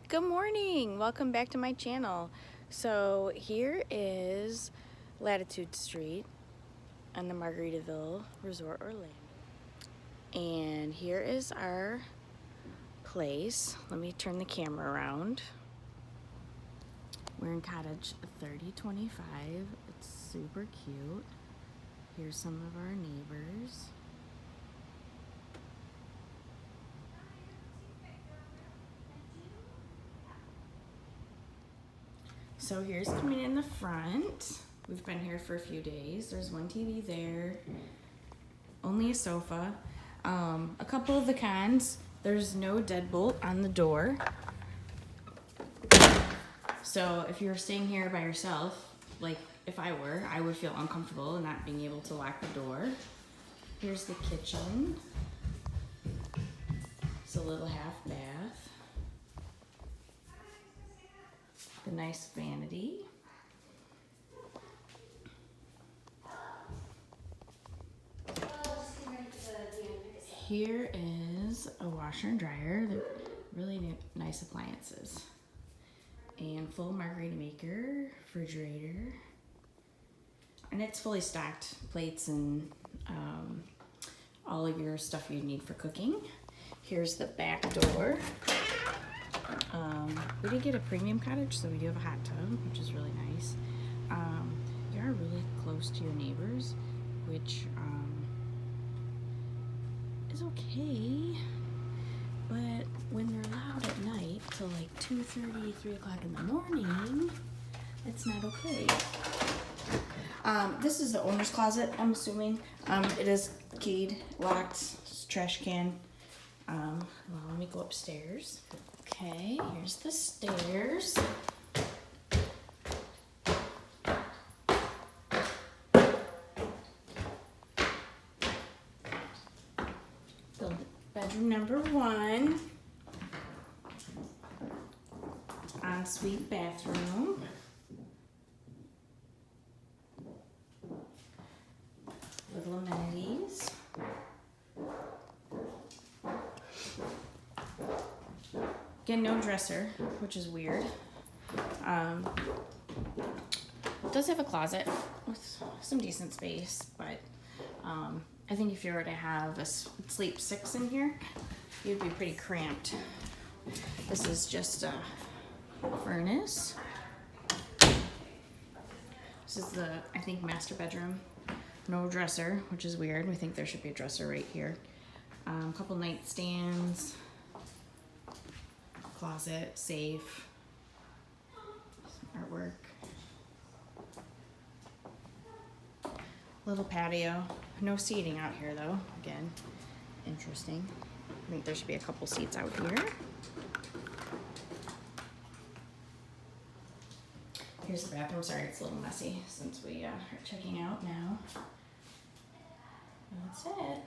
Good morning, welcome back to my channel. So here is Latitude Street on the Margaritaville Resort Orlando. And here is our place. Let me turn the camera around. We're in Cottage 3025. It's super cute. Here's some of our neighbors. So here's coming in the front. We've been here for a few days. There's one TV there, only a sofa. A couple of the cons, there's no deadbolt on the door. So if you're staying here by yourself, like if I were, I would feel uncomfortable not being able to lock the door. Here's the kitchen. It's a little half bath. The nice vanity. Here is a washer and dryer. They're really nice appliances. And full margarita maker, refrigerator. And it's fully stocked, plates and all of your stuff you need for cooking. Here's the back door. We did get a premium cottage, so we do have a hot tub, which is really nice. You are really close to your neighbors, which is okay, but when they're loud at night till like 2:30, 3 o'clock in the morning, it's not okay. This is the owner's closet, I'm assuming. It is keyed, locked, trash can. Well, let me go upstairs. Okay, here's the stairs. The bedroom number 1. Ensuite bathroom. Little amenities. Again, no dresser, which is weird. It does have a closet with some decent space, but I think if you were to have a sleep 6 in here, you'd be pretty cramped. This is just a furnace. This is the, I think, master bedroom. No dresser, which is weird. We think there should be a dresser right here. A couple nightstands. Closet, safe, some artwork, little patio, no seating out here though, again, interesting. I think there should be a couple seats out here. Here's the bathroom. Sorry, it's a little messy since we are checking out now. That's it.